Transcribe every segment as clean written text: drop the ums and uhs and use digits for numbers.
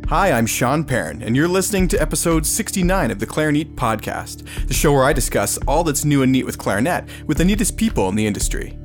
Hi, I'm Sean Perrin, and you're listening to episode 69 of the Clarinet Podcast, the show where I discuss all that's new and neat with clarinet with the neatest people in the industry.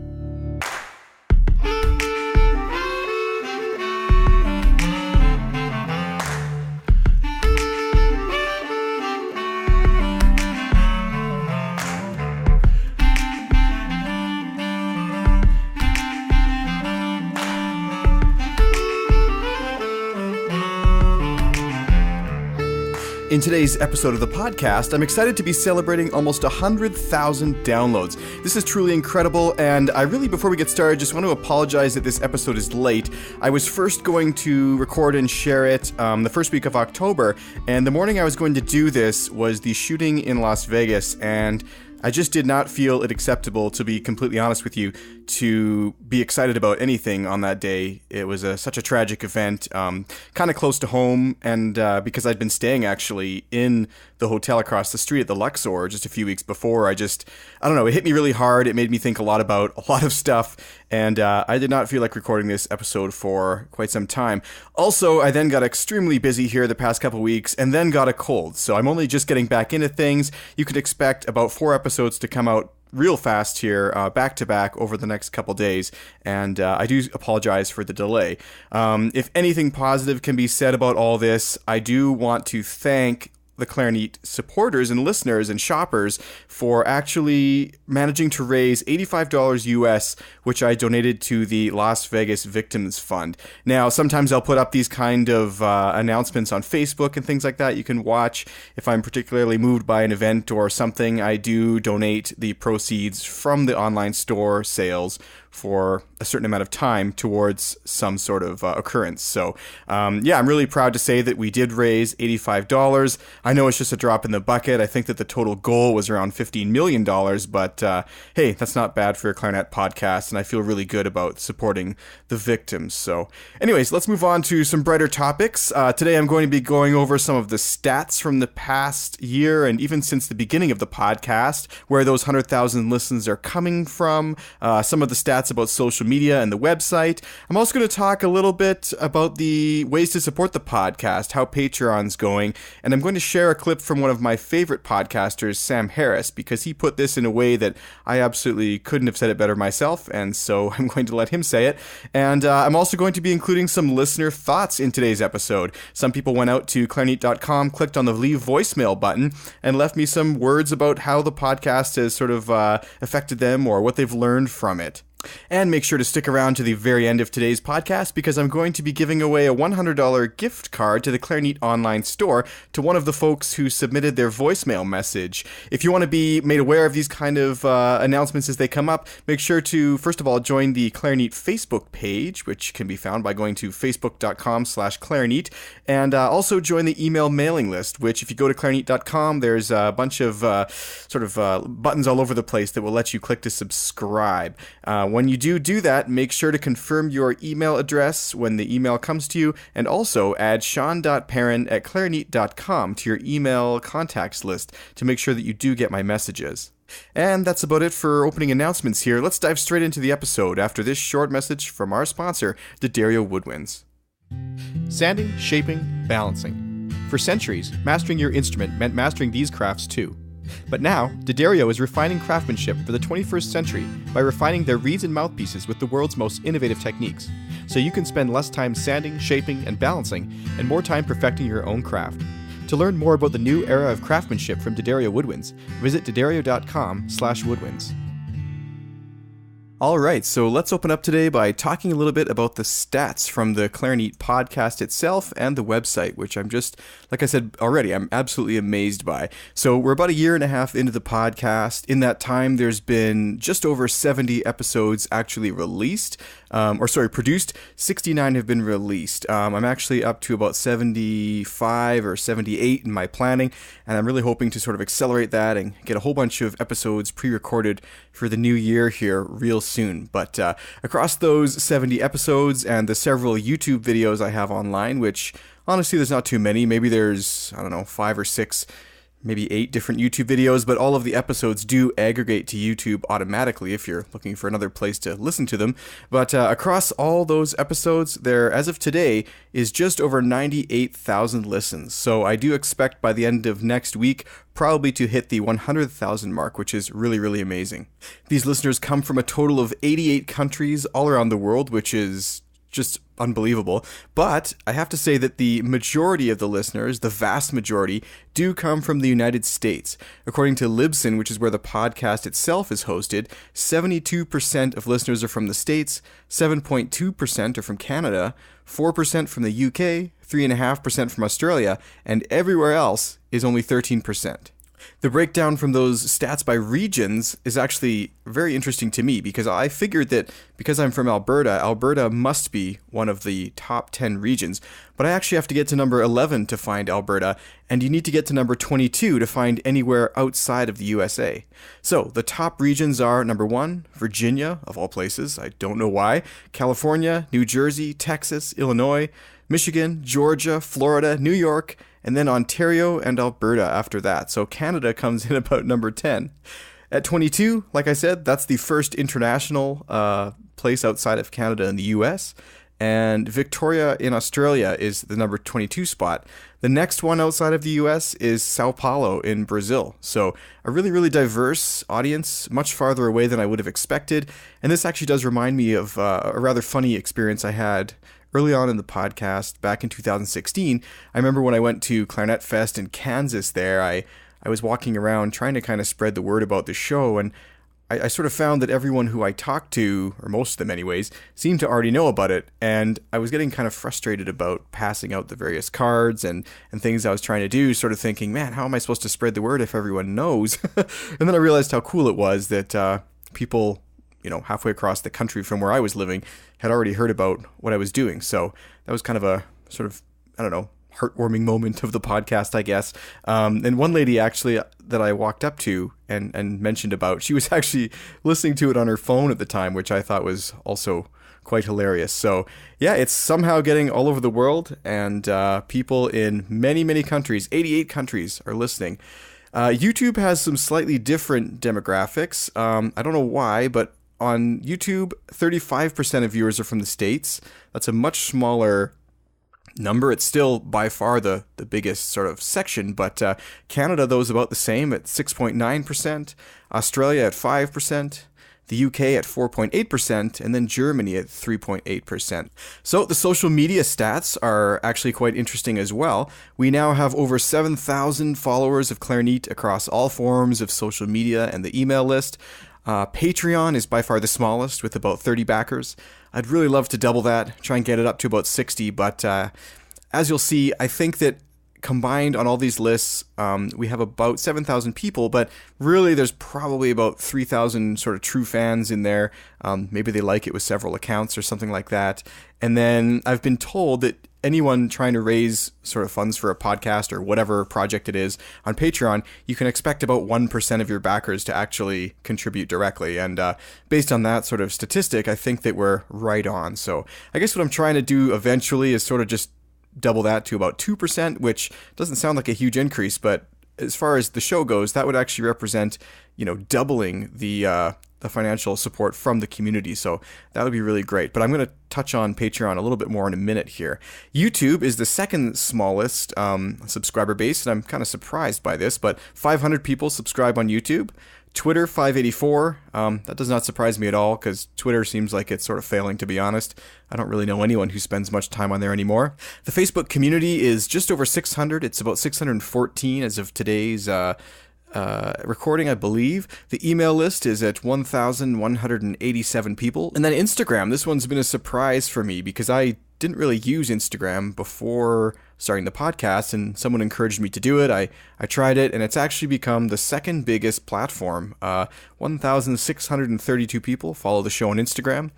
In today's episode of the podcast, I'm excited to be celebrating almost 100,000 downloads. This is truly incredible, and I really, before we get started, just want to apologize that this episode is late. I was first going to record and share it the first week of October, and the morning I was going to do this was the shooting in Las Vegas, and I just did not feel it acceptable, to be completely honest with you, to be excited about anything on that day. It was such a tragic event, kind of close to home, and because I'd been staying actually in the hotel across the street at the Luxor just a few weeks before, I don't know, it hit me really hard. It made me think a lot about a lot of stuff, and I did not feel like recording this episode for quite some time. Also, I then got extremely busy here the past couple weeks, and then got a cold, so I'm only just getting back into things. You can expect about 4 episodes to come out real fast here, back to back over the next couple days, and I do apologize for the delay. If anything positive can be said about all this, I do want to thank the Clarinet supporters and listeners and shoppers for actually managing to raise $85 US, which I donated to the Las Vegas Victims Fund. Now, sometimes I'll put up these kind of announcements on Facebook and things like that. You can watch if I'm particularly moved by an event or something. I do donate the proceeds from the online store sales for a certain amount of time towards some sort of occurrence. So, I'm really proud to say that we did raise $85. I know it's just a drop in the bucket. I think that the total goal was around $15 million, but hey, that's not bad for a clarinet podcast, and I feel really good about supporting the victims. So, anyways, let's move on to some brighter topics. Today I'm going to be going over some of the stats from the past year, and even since the beginning of the podcast, where those 100,000 listens are coming from, some of the stats about social media and the website. I'm also going to talk a little bit about the ways to support the podcast, how Patreon's going, and I'm going to share a clip from one of my favorite podcasters, Sam Harris, because he put this in a way that I absolutely couldn't have said it better myself, and so I'm going to let him say it. And I'm also going to be including some listener thoughts in today's episode. Some people went out to clarinet.com, clicked on the leave voicemail button, and left me some words about how the podcast has sort of affected them or what they've learned from it. And make sure to stick around to the very end of today's podcast, because I'm going to be giving away a $100 gift card to the Clarinet online store to one of the folks who submitted their voicemail message. If you want to be made aware of these kind of announcements as they come up, make sure to, first of all, join the Clarinet Facebook page, which can be found by going to facebook.com/clarinet, and also join the email mailing list, which if you go to clarinet.com, there's a bunch of buttons all over the place that will let you click to subscribe. When you do that, make sure to confirm your email address when the email comes to you, and also add sean.perrin@clarinet.com to your email contacts list to make sure that you do get my messages. And that's about it for opening announcements here. Let's dive straight into the episode after this short message from our sponsor, D'Addario Woodwinds. Sanding, shaping, balancing. For centuries, mastering your instrument meant mastering these crafts too. But now, D'Addario is refining craftsmanship for the 21st century by refining their reeds and mouthpieces with the world's most innovative techniques, so you can spend less time sanding, shaping, and balancing, and more time perfecting your own craft. To learn more about the new era of craftsmanship from D'Addario Woodwinds, visit d'addario.com/woodwinds. All right, so let's open up today by talking a little bit about the stats from the Clarinet podcast itself and the website, which I'm just, like I said already, I'm absolutely amazed by. So we're about a year and a half into the podcast. In that time, there's been just over 70 episodes actually released, produced. 69 have been released. I'm actually up to about 75 or 78 in my planning, and I'm really hoping to sort of accelerate that and get a whole bunch of episodes pre-recorded for the new year here real soon. But across those 70 episodes and the several YouTube videos I have online, which honestly there's not too many, maybe there's, 5 or 6 maybe 8 different YouTube videos, but all of the episodes do aggregate to YouTube automatically if you're looking for another place to listen to them. But across all those episodes, there, as of today, is just over 98,000 listens. So I do expect by the end of next week, probably to hit the 100,000 mark, which is really, really amazing. These listeners come from a total of 88 countries all around the world, which is just unbelievable. But I have to say that the majority of the listeners, the vast majority, do come from the United States. According to Libsyn, which is where the podcast itself is hosted, 72% of listeners are from the States, 7.2% are from Canada, 4% from the UK, 3.5% from Australia, and everywhere else is only 13%. The breakdown from those stats by regions is actually very interesting to me because I figured that because I'm from Alberta, Alberta must be one of the top 10 regions, but I actually have to get to number 11 to find Alberta, and you need to get to number 22 to find anywhere outside of the USA. So the top regions are number 1, Virginia, of all places, I don't know why, California, New Jersey, Texas, Illinois, Michigan, Georgia, Florida, New York, and then Ontario and Alberta after that. So Canada comes in about number 10. At 22, like I said, that's the first international place outside of Canada and the US. And Victoria in Australia is the number 22 spot. The next one outside of the US is Sao Paulo in Brazil. So a really, really diverse audience, much farther away than I would have expected. And this actually does remind me of a rather funny experience I had early on in the podcast, back in 2016, I remember when I went to Clarinet Fest in Kansas there, I was walking around trying to kind of spread the word about the show, and I sort of found that everyone who I talked to, or most of them anyways, seemed to already know about it, and I was getting kind of frustrated about passing out the various cards and things I was trying to do, sort of thinking, man, how am I supposed to spread the word if everyone knows? And then I realized how cool it was that people, halfway across the country from where I was living had already heard about what I was doing. So that was kind of a sort of, heartwarming moment of the podcast, I guess. And one lady actually that I walked up to and mentioned about, she was actually listening to it on her phone at the time, which I thought was also quite hilarious. So yeah, it's somehow getting all over the world, and people in many, many countries, 88 countries, are listening. YouTube has some slightly different demographics. I don't know why, but on YouTube, 35% of viewers are from the States. That's a much smaller number. It's still by far the biggest sort of section, but Canada, though, is about the same at 6.9%, Australia at 5%, the UK at 4.8%, and then Germany at 3.8%. So the social media stats are actually quite interesting as well. We now have over 7,000 followers of Clarinet across all forms of social media and the email list. Patreon is by far the smallest, with about 30 backers. I'd really love to double that, try and get it up to about 60, but as you'll see, I think that combined on all these lists, we have about 7,000 people, but really there's probably about 3,000 sort of true fans in there. Maybe they like it with several accounts or something like that. And then I've been told that anyone trying to raise sort of funds for a podcast or whatever project it is on Patreon, you can expect about 1% of your backers to actually contribute directly. And based on that sort of statistic, I think that we're right on. So I guess what I'm trying to do eventually is sort of just double that to about 2%, which doesn't sound like a huge increase, but as far as the show goes, that would actually represent, doubling the financial support from the community. So that would be really great. But I'm going to touch on Patreon a little bit more in a minute here. YouTube is the second smallest subscriber base, and I'm kind of surprised by this, but 500 people subscribe on YouTube. Twitter, 584. That does not surprise me at all, because Twitter seems like it's sort of failing, to be honest. I don't really know anyone who spends much time on there anymore. The Facebook community is just over 600. It's about 614 as of today's recording, I believe. The email list is at 1,187 people. And then Instagram, this one's been a surprise for me because I didn't really use Instagram before starting the podcast, and someone encouraged me to do it. I tried it, and it's actually become the second biggest platform. 1,632 people follow the show on Instagram,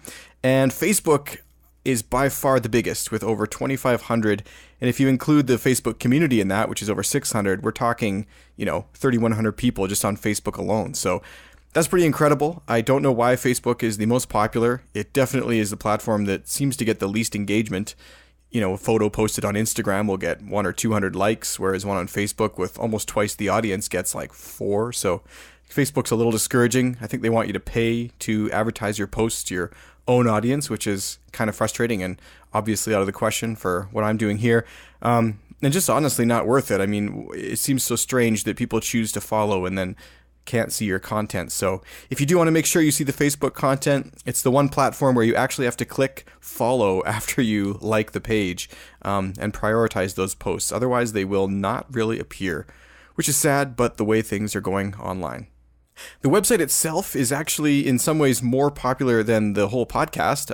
and Facebook is by far the biggest with over 2,500. And if you include the Facebook community in that, which is over 600, we're talking, 3,100 people just on Facebook alone. So that's pretty incredible. I don't know why Facebook is the most popular. It definitely is the platform that seems to get the least engagement. a photo posted on Instagram will get 100 or 200 likes, whereas one on Facebook with almost twice the audience gets like 4. So Facebook's a little discouraging. I think they want you to pay to advertise your posts to your own audience, which is kind of frustrating and obviously out of the question for what I'm doing here. And just honestly not worth it. I mean, it seems so strange that people choose to follow and then can't see your content. So if you do want to make sure you see the Facebook content, it's the one platform where you actually have to click follow after you like the page, and prioritize those posts. Otherwise, they will not really appear, which is sad, but the way things are going online. The website itself is actually in some ways more popular than the whole podcast.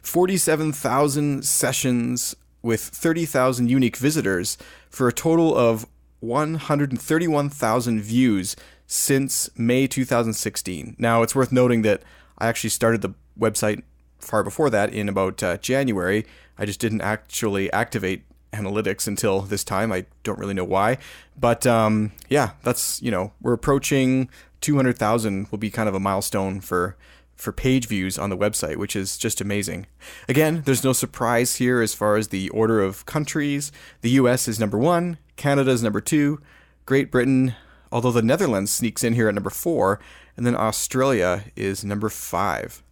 47,000 sessions with 30,000 unique visitors for a total of 131,000 views since May 2016. Now, it's worth noting that I actually started the website far before that in about January. I just didn't actually activate analytics until this time. I don't really know why. But yeah, that's, we're approaching 200,000 will be kind of a milestone for page views on the website, which is just amazing. Again, there's no surprise here as far as the order of countries. The US is number 1, Canada is number 2, Great Britain, although the Netherlands sneaks in here at number 4, and then Australia is number 5.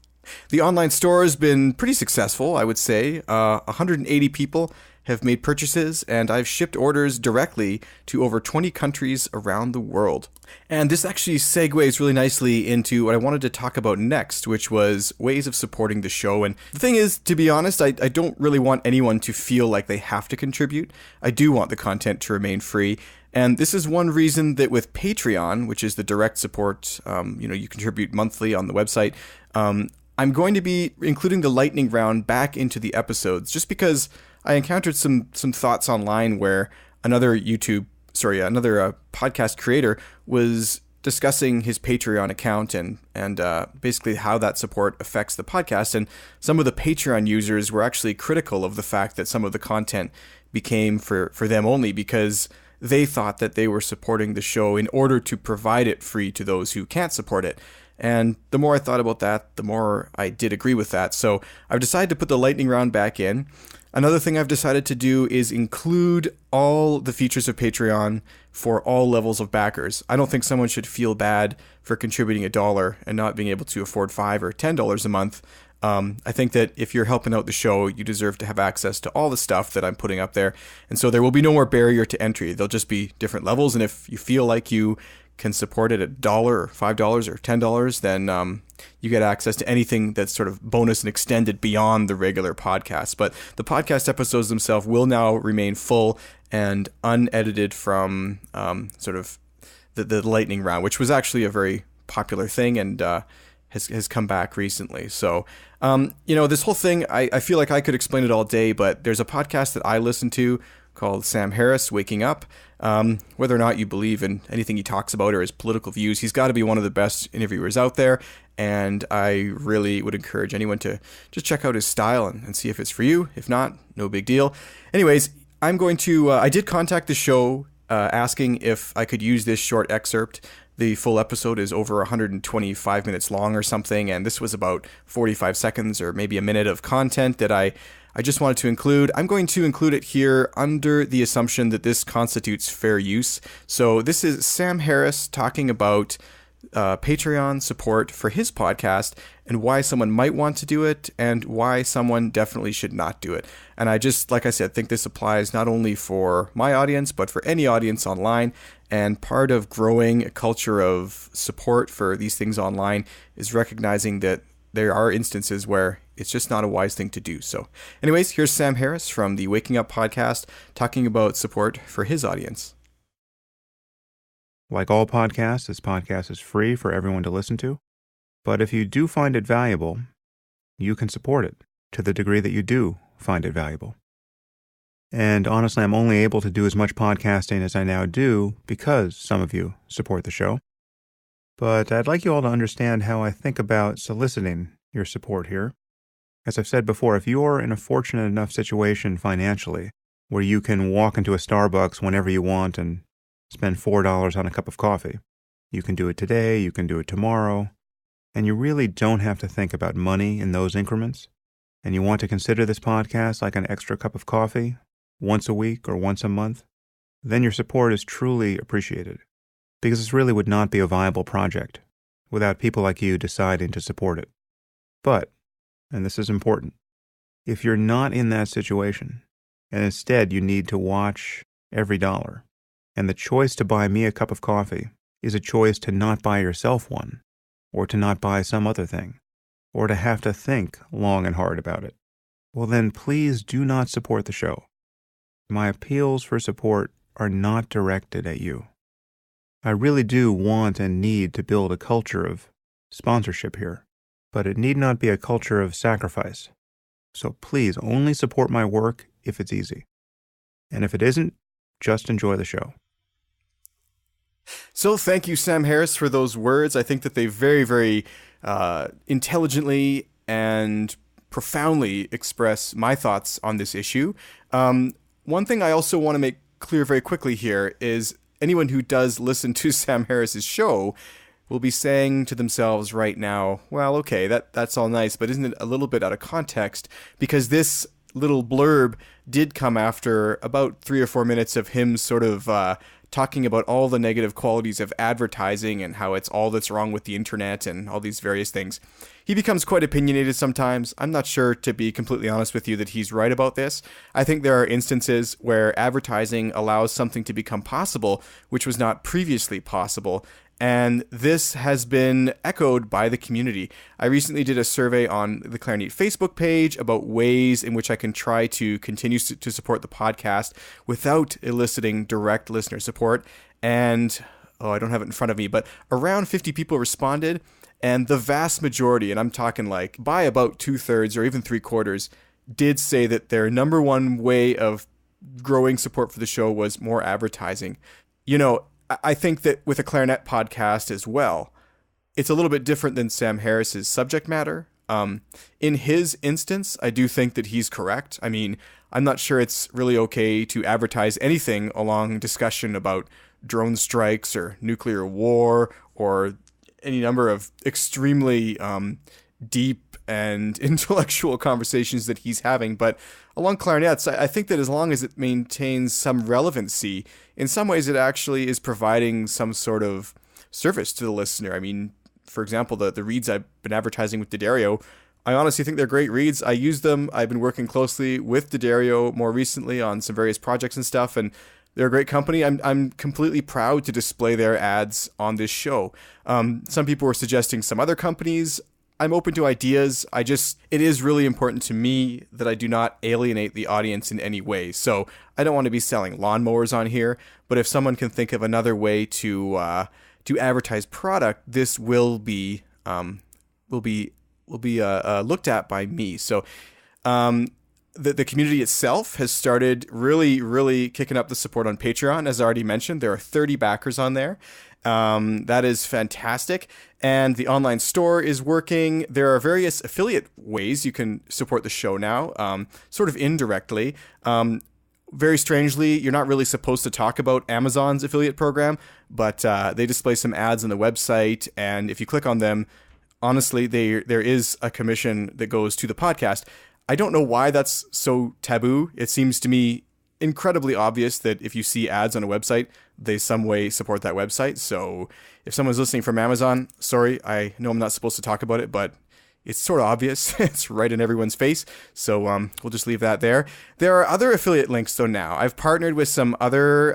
The online store has been pretty successful, I would say. 180 people have made purchases, and I've shipped orders directly to over 20 countries around the world. And this actually segues really nicely into what I wanted to talk about next, which was ways of supporting the show. And the thing is, to be honest, I don't really want anyone to feel like they have to contribute. I do want the content to remain free. And this is one reason that with Patreon, which is the direct support, you contribute monthly on the website, I'm going to be including the lightning round back into the episodes, just because I encountered some thoughts online where another podcast creator was discussing his Patreon account and basically how that support affects the podcast. And some of the Patreon users were actually critical of the fact that some of the content became for them only, because they thought that they were supporting the show in order to provide it free to those who can't support it. And the more I thought about that, the more I did agree with that. So I've decided to put the lightning round back in. Another thing I've decided to do is include all the features of Patreon for all levels of backers. I don't think someone should feel bad for contributing $1 and not being able to afford $5 or $10 a month. I think that if you're helping out the show, you deserve to have access to all the stuff that I'm putting up there. And so there will be no more barrier to entry. There'll just be different levels. And if you feel like you can support it at $1 or $5 or $10, then you get access to anything that's sort of bonus and extended beyond the regular podcast. But the podcast episodes themselves will now remain full and unedited from sort of the lightning round, which was actually a very popular thing and has come back recently. So, this whole thing, I feel like I could explain it all day, but there's a podcast that I listen to called Sam Harris, Waking Up. Whether or not you believe in anything he talks about or his political views, he's got to be one of the best interviewers out there. And I really would encourage anyone to just check out his style and see if it's for you. If not, no big deal. Anyways, I'm going to, I did contact the show asking if I could use this short excerpt. The full episode is over 125 minutes long or something, and this was about 45 seconds or maybe a minute of content that I just wanted to include. I'm going to include it here under the assumption that this constitutes fair use. So this is Sam Harris talking about Patreon support for his podcast and why someone might want to do it and why someone definitely should not do it. And I just, like I said, think this applies not only for my audience, but for any audience online. And part of growing a culture of support for these things online is recognizing that there are instances where it's just not a wise thing to do. So anyways, here's Sam Harris from the Waking Up podcast talking about support for his audience. Like all podcasts, this podcast is free for everyone to listen to. But if you do find it valuable, you can support it to the degree that you do find it valuable. And honestly, I'm only able to do as much podcasting as I now do because some of you support the show. But I'd like you all to understand how I think about soliciting your support here. As I've said before, if you're in a fortunate enough situation financially where you can walk into a Starbucks whenever you want and spend $4 on a cup of coffee, you can do it today, you can do it tomorrow, and you really don't have to think about money in those increments. and you want to consider this podcast like an extra cup of coffee once a week or once a month, then your support is truly appreciated, because this really would not be a viable project without people like you deciding to support it. But, and this is important, if you're not in that situation, and instead you need to watch every dollar, and the choice to buy me a cup of coffee is a choice to not buy yourself one, or to not buy some other thing, or to have to think long and hard about it, well then please do not support the show. My appeals for support are not directed at you. I really do want and need to build a culture of sponsorship here, but it need not be a culture of sacrifice. So please only support my work if it's easy. And if it isn't, just enjoy the show. So thank you, Sam Harris, for those words. I think that they very, very intelligently and profoundly express my thoughts on this issue. One thing I also want to make clear very quickly here is anyone who does listen to Sam Harris's show will be saying to themselves right now, well, okay, that's all nice, but isn't it a little bit out of context? Because this little blurb did come after about 3 or 4 minutes of him sort of talking about all the negative qualities of advertising and how it's all that's wrong with the internet and all these various things. He becomes quite opinionated sometimes. I'm not sure, to be completely honest with you, that he's right about this. I think there are instances where advertising allows something to become possible which was not previously possible. And this has been echoed by the community. I recently did a survey on the Clarinet Facebook page about ways in which I can try to continue to support the podcast without eliciting direct listener support. And, I don't have it in front of me, but around 50 people responded. And the vast majority, and I'm talking like by about 2/3 or even 3/4, did say that their number one way of growing support for the show was more advertising. I think that with a Clarinet podcast as well, it's a little bit different than Sam Harris's subject matter. In his instance, I do think that he's correct. I mean, I'm not sure it's really okay to advertise anything along discussion about drone strikes or nuclear war or any number of extremely deep and intellectual conversations that he's having. But along clarinets, I think that as long as it maintains some relevancy, in some ways it actually is providing some sort of service to the listener. I mean, for example, the reeds I've been advertising with D'Addario, I honestly think they're great reeds. I use them. I've been working closely with D'Addario more recently on some various projects and stuff, and they're a great company. I'm completely proud to display their ads on this show. Some people were suggesting some other companies. I'm open to ideas. It is really important to me that I do not alienate the audience in any way. So I don't want to be selling lawnmowers on here, but if someone can think of another way to advertise product, this will be looked at by me. So, the community itself has started really, really kicking up the support on Patreon. As I already mentioned, there are 30 backers on there. That is fantastic. And the online store is working. There are various affiliate ways you can support the show now, sort of indirectly. Very strangely, you're not really supposed to talk about Amazon's affiliate program, but they display some ads on the website. And if you click on them, honestly, there is a commission that goes to the podcast. I don't know why that's so taboo. It seems to me incredibly obvious that if you see ads on a website, they some way support that website. So if someone's listening from Amazon, sorry, I know I'm not supposed to talk about it, but it's sort of obvious. It's right in everyone's face. So we'll just leave that there. There are other affiliate links, though, now. I've partnered with some other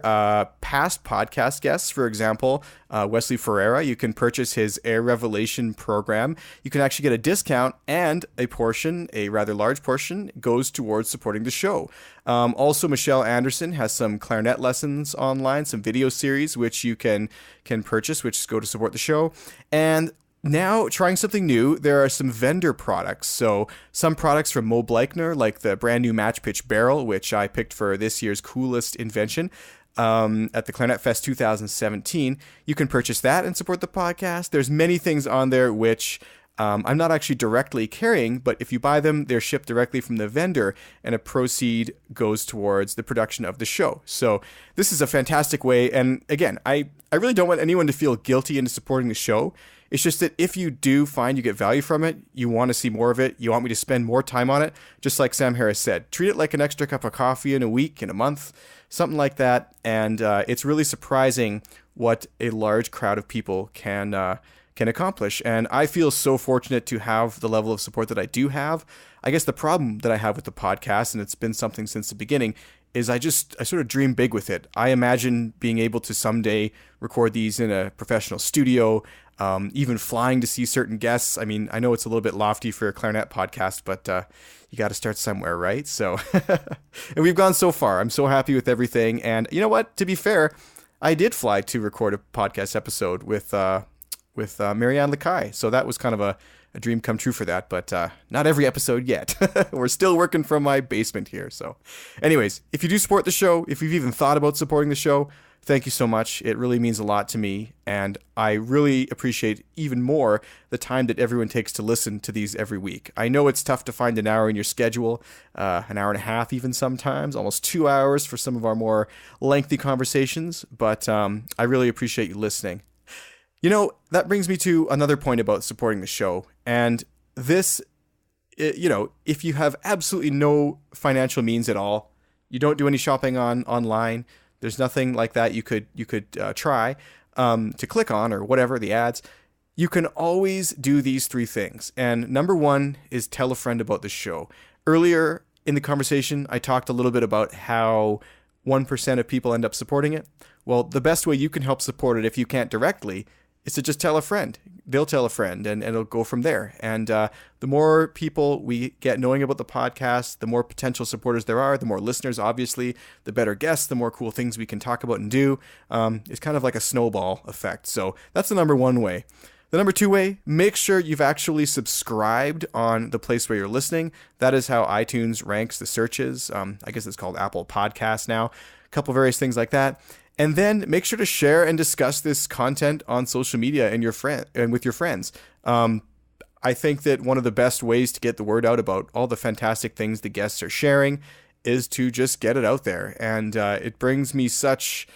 past podcast guests. For example, Wesley Ferreira. You can purchase his Air Revelation program. You can actually get a discount, and a rather large portion, goes towards supporting the show. Also, Michelle Anderson has some clarinet lessons online, some video series, which you can purchase, which go to support the show. And now, trying something new, there are some vendor products. So some products from Mo Bleichner, like the brand new Match Pitch Barrel, which I picked for this year's coolest invention at the Clarinet Fest 2017. You can purchase that and support the podcast. There's many things on there which I'm not actually directly carrying, but if you buy them, they're shipped directly from the vendor, and a proceed goes towards the production of the show. So this is a fantastic way. And again, I really don't want anyone to feel guilty into supporting the show. It's just that if you do find you get value from it, you want to see more of it, you want me to spend more time on it, just like Sam Harris said, treat it like an extra cup of coffee in a week, in a month, something like that. And it's really surprising what a large crowd of people can accomplish. And I feel so fortunate to have the level of support that I do have. I guess the problem that I have with the podcast, and it's been something since the beginning, is I sort of dream big with it. I imagine being able to someday record these in a professional studio, even flying to see certain guests. I mean, I know it's a little bit lofty for a clarinet podcast, but you got to start somewhere, right? So, and we've gone so far. I'm so happy with everything. And you know what? To be fair, I did fly to record a podcast episode with Marianne Lakai. So that was kind of a dream come true for that, but not every episode yet. We're still working from my basement here. So anyways, if you do support the show, if you've even thought about supporting the show, thank you so much. It really means a lot to me, and I really appreciate even more the time that everyone takes to listen to these every week. I know it's tough to find an hour in your schedule, an hour and a half even sometimes, almost 2 hours for some of our more lengthy conversations, but I really appreciate you listening. You know, that brings me to another point about supporting the show. And this, you know, if you have absolutely no financial means at all, you don't do any shopping online, there's nothing like that you could try to click on or whatever, the ads, you can always do these three things. And number one is tell a friend about the show. Earlier in the conversation, I talked a little bit about how 1% of people end up supporting it. Well, the best way you can help support it if you can't directly is to just tell a friend. They'll tell a friend, and it'll go from there. And the more people we get knowing about the podcast, the more potential supporters there are, the more listeners, obviously, the better guests, the more cool things we can talk about and do. It's kind of like a snowball effect. So that's the number one way. The number two way, make sure you've actually subscribed on the place where you're listening. That is how iTunes ranks the searches. I guess it's called Apple Podcasts now. A couple various things like that. And then make sure to share and discuss this content on social media and with your friends. I think that one of the best ways to get the word out about all the fantastic things the guests are sharing is to just get it out there. And it brings me such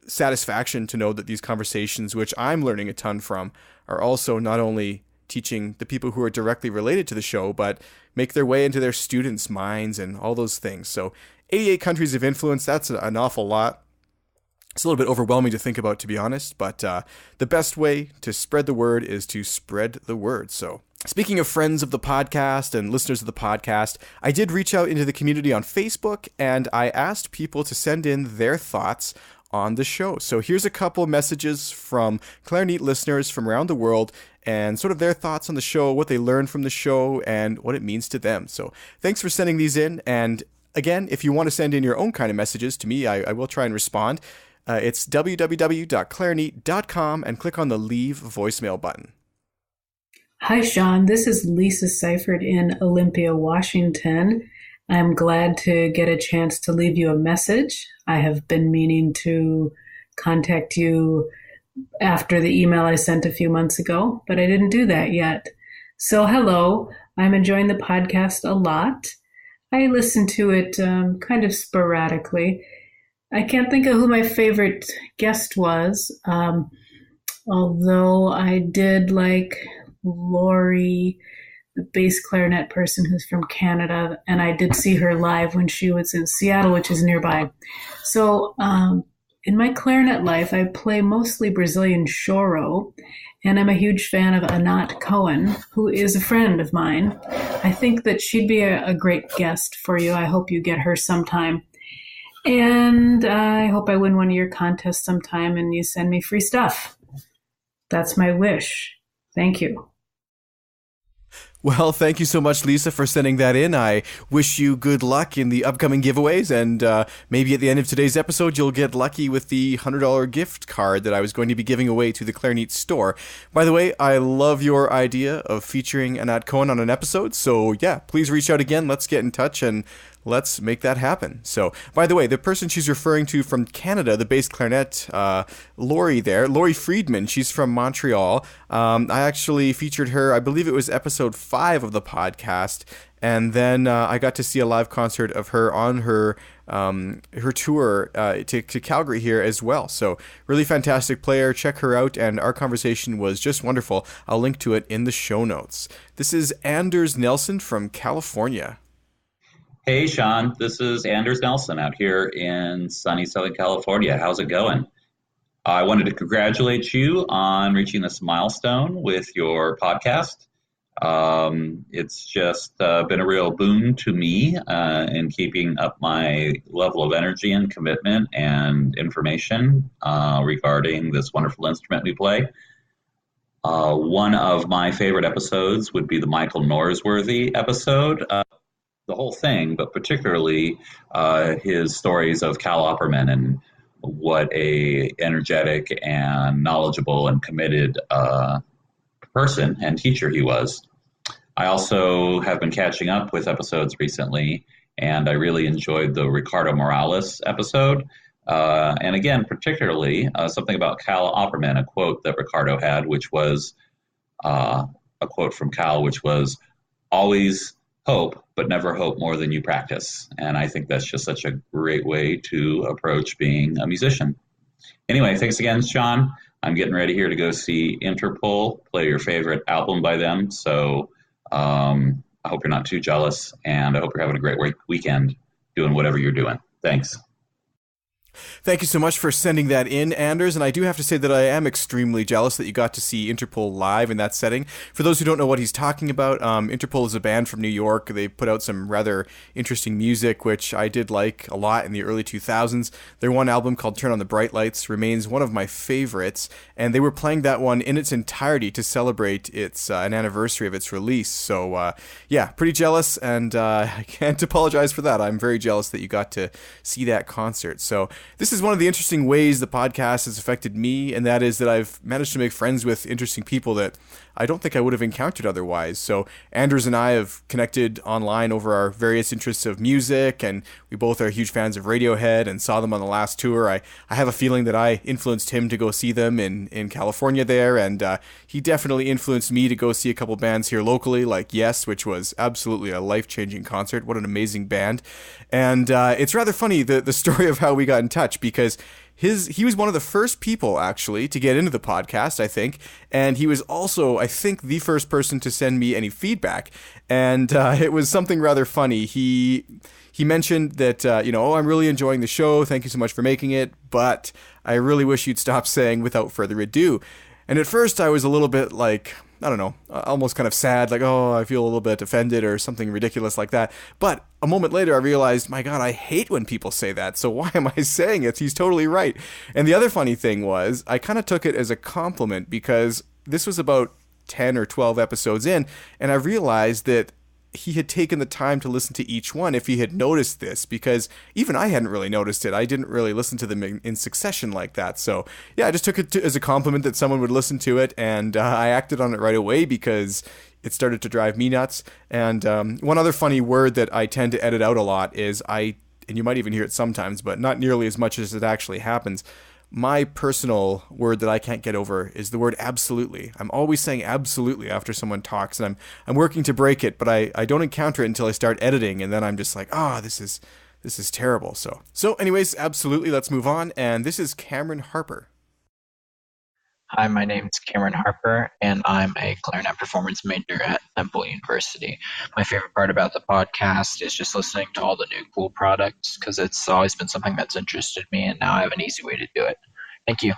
satisfaction to know that these conversations, which I'm learning a ton from, are also not only teaching the people who are directly related to the show, but make their way into their students' minds and all those things. So 88 countries of influence, that's an awful lot. It's a little bit overwhelming to think about, to be honest, but the best way to spread the word is to spread the word. So speaking of friends of the podcast and listeners of the podcast, I did reach out into the community on Facebook, and I asked people to send in their thoughts on the show. So here's a couple messages from Clarinet listeners from around the world and sort of their thoughts on the show, what they learned from the show, and what it means to them. So thanks for sending these in. And again, if you want to send in your own kind of messages to me, I will try and respond. It's www.clarinet.com and click on the Leave Voicemail button. Hi, Sean. This is Lisa Seifert in Olympia, Washington. I'm glad to get a chance to leave you a message. I have been meaning to contact you after the email I sent a few months ago, but I didn't do that yet. So hello, I'm enjoying the podcast a lot. I listen to it kind of sporadically. I can't think of who my favorite guest was, although I did like Lori, the bass clarinet person who's from Canada, and I did see her live when she was in Seattle, which is nearby. So in my clarinet life, I play mostly Brazilian choro, and I'm a huge fan of Anat Cohen, who is a friend of mine. I think that she'd be a great guest for you. I hope you get her sometime. And I hope I win one of your contests sometime and you send me free stuff. That's my wish. Thank you. Well, thank you so much, Lisa, for sending that in. I wish you good luck in the upcoming giveaways, and maybe at the end of today's episode, you'll get lucky with the $100 gift card that I was going to be giving away to the Clarinet store. By the way, I love your idea of featuring Anat Cohen on an episode, so yeah, please reach out again. Let's get in touch and let's make that happen. So, by the way, the person she's referring to from Canada, the bass clarinet, Lori Friedman, she's from Montreal. I actually featured her, I believe it was episode 5 of the podcast, and then I got to see a live concert of her on her tour to Calgary here as well. So really fantastic player. Check her out, and our conversation was just wonderful. I'll link to it in the show notes. This is Anders Nelson from California. Hey, Sean, this is Anders Nelson out here in sunny Southern California. How's it going? I wanted to congratulate you on reaching this milestone with your podcast. It's just been a real boon to me in keeping up my level of energy and commitment and information regarding this wonderful instrument we play. One of my favorite episodes would be the Michael Norsworthy episode. The whole thing, but particularly his stories of Cal Opperman and what a energetic and knowledgeable and committed person and teacher he was. I also have been catching up with episodes recently, and I really enjoyed the Ricardo Morales episode. And again, particularly something about Cal Opperman, a quote that Ricardo had, which was a quote from Cal, which was, "Always hope, but never hope more than you practice." And I think that's just such a great way to approach being a musician. Anyway, thanks again, Sean. I'm getting ready here to go see Interpol, play your favorite album by them. So I hope you're not too jealous, and I hope you're having a great weekend doing whatever you're doing. Thanks. Thank you so much for sending that in, Anders, and I do have to say that I am extremely jealous that you got to see Interpol live in that setting. For those who don't know what he's talking about, Interpol is a band from New York. They put out some rather interesting music, which I did like a lot in the early 2000s. Their one album called Turn on the Bright Lights remains one of my favorites, and they were playing that one in its entirety to celebrate its an anniversary of its release. So, yeah, pretty jealous, and I can't apologize for that. I'm very jealous that you got to see that concert. So, this is one of the interesting ways the podcast has affected me, and that is that I've managed to make friends with interesting people that I don't think I would have encountered otherwise. So Anders and I have connected online over our various interests of music, and we both are huge fans of Radiohead and saw them on the last tour. I have a feeling that I influenced him to go see them in California there, and he definitely influenced me to go see a couple bands here locally, like Yes, which was absolutely a life-changing concert. What an amazing band. And it's rather funny, the story of how we got in touch, because he was one of the first people, actually, to get into the podcast, I think, and he was also, I think, the first person to send me any feedback, and it was something rather funny. He mentioned that, oh, I'm really enjoying the show, thank you so much for making it, but I really wish you'd stop saying "without further ado." And at first I was a little bit like, I don't know, almost kind of sad, like, oh, I feel a little bit offended or something ridiculous like that. But a moment later, I realized, my God, I hate when people say that. So why am I saying it? He's totally right. And the other funny thing was, I kind of took it as a compliment, because this was about 10 or 12 episodes in, and I realized that he had taken the time to listen to each one if he had noticed this, because even I hadn't really noticed it. I didn't really listen to them in succession like that. So yeah, I just took it as a compliment that someone would listen to it, and I acted on it right away because it started to drive me nuts. And one other funny word that I tend to edit out a lot is and you might even hear it sometimes, but not nearly as much as it actually happens. My personal word that I can't get over is the word absolutely. I'm always saying absolutely after someone talks, and I'm working to break it, but I don't encounter it until I start editing, and then I'm just like, this is terrible. So anyways, absolutely, let's move on. And this is Cameron Harper. Hi, my name is Cameron Harper, and I'm a clarinet performance major at Temple University. My favorite part about the podcast is just listening to all the new cool products, because it's always been something that's interested me, and now I have an easy way to do it. Thank you.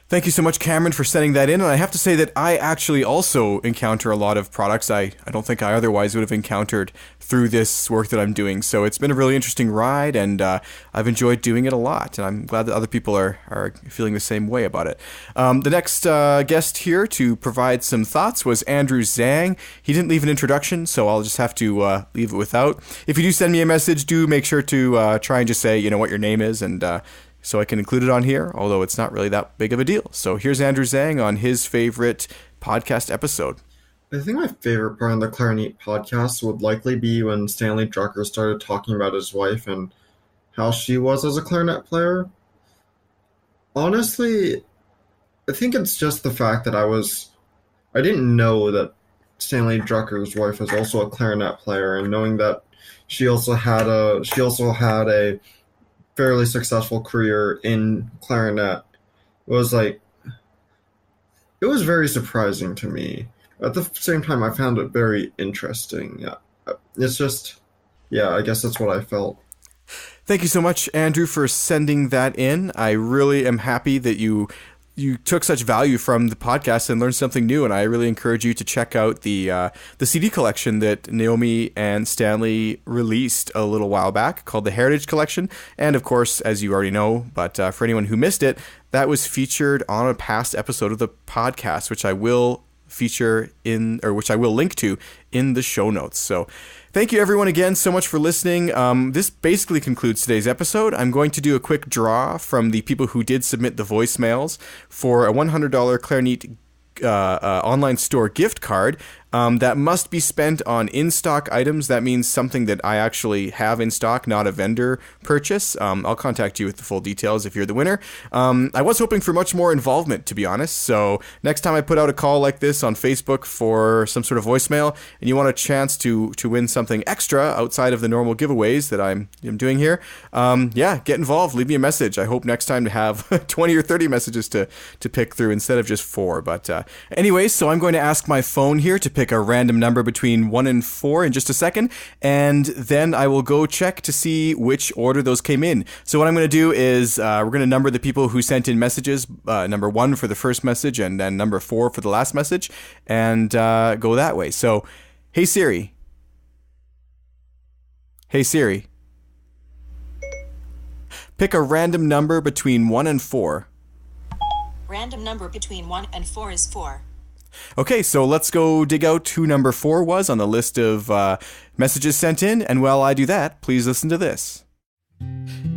Thank you so much, Cameron, for sending that in. And I have to say that I actually also encounter a lot of products I don't think I otherwise would have encountered through this work that I'm doing. So it's been a really interesting ride, and I've enjoyed doing it a lot. And I'm glad that other people are feeling the same way about it. The next guest here to provide some thoughts was Andrew Zhang. He didn't leave an introduction, so I'll just have to leave it without. If you do send me a message, do make sure to try and just say, what your name is, and so I can include it on here, although it's not really that big of a deal. So here's Andrew Zhang on his favorite podcast episode. I think my favorite part on the Clarinet podcast would likely be when Stanley Drucker started talking about his wife and how she was as a clarinet player. Honestly, I think it's just the fact that I didn't know that Stanley Drucker's wife was also a clarinet player, and knowing that she also had a fairly successful career in clarinet was it was very surprising to me. At the same time, I found it very interesting. Yeah, it's just, yeah, I guess that's what I felt. Thank you so much, Andrew, for sending that in. I really am happy that you took such value from the podcast and learned something new, and I really encourage you to check out the CD collection that Naomi and Stanley released a little while back called the Heritage Collection. And of course, as you already know, but for anyone who missed it, that was featured on a past episode of the podcast, which I will link to in the show notes. So thank you everyone again so much for listening. This basically concludes today's episode. I'm going to do a quick draw from the people who did submit the voicemails for a $100 Clarinet online store gift card that must be spent on in-stock items. That means something that I actually have in stock, not a vendor purchase. I'll contact you with the full details if you're the winner. I was hoping for much more involvement, to be honest. So next time I put out a call like this on Facebook for some sort of voicemail and you want a chance to win something extra outside of the normal giveaways that I'm doing here, get involved. Leave me a message. I hope next time to have 20 or 30 messages to pick through instead of just 4. But anyways, so I'm going to ask my phone here to pick a random number between 1 and 4 in just a second, and then I will go check to see which order those came in. So what I'm going to do is we're going to number the people who sent in messages, number 1 for the first message and then number 4 for the last message, and go that way. So, hey Siri. Hey Siri. Pick a random number between 1 and 4. Random number between 1 and 4 is 4. Okay, so let's go dig out who number 4 was on the list of messages sent in, and while I do that, please listen to this.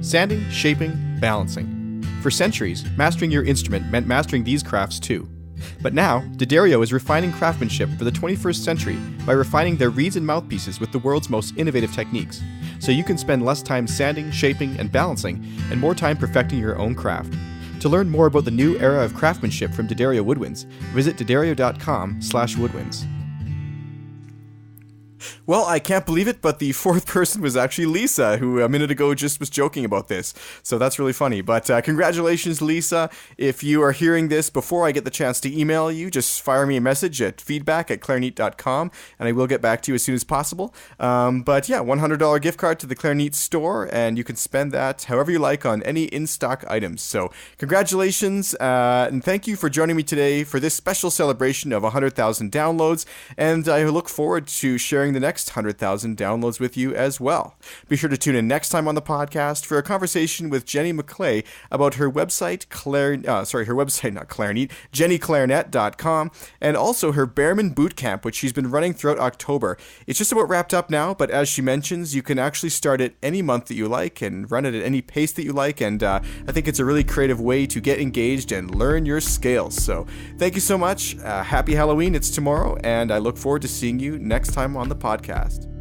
Sanding, shaping, balancing. For centuries, mastering your instrument meant mastering these crafts too. But now, D'Addario is refining craftsmanship for the 21st century by refining their reeds and mouthpieces with the world's most innovative techniques, so you can spend less time sanding, shaping, and balancing, and more time perfecting your own craft. To learn more about the new era of craftsmanship from D'Addario Woodwinds, visit D'Addario.com/woodwinds. Well, I can't believe it, but the 4th person was actually Lisa, who a minute ago just was joking about this. So that's really funny. But congratulations, Lisa. If you are hearing this before I get the chance to email you, just fire me a message at feedback@clarinet.com, and I will get back to you as soon as possible. But yeah, $100 gift card to the Clarinet store, and you can spend that however you like on any in-stock items. So congratulations, and thank you for joining me today for this special celebration of 100,000 downloads, and I look forward to sharing the next 100,000 downloads with you as well. Be sure to tune in next time on the podcast for a conversation with Jenny McClay about her website, JennyClarinet.com, and also her Behrman Bootcamp, which she's been running throughout October. It's just about wrapped up now, but as she mentions, you can actually start it any month that you like and run it at any pace that you like, and I think it's a really creative way to get engaged and learn your scales. So thank you so much. Happy Halloween. It's tomorrow, and I look forward to seeing you next time on the podcast.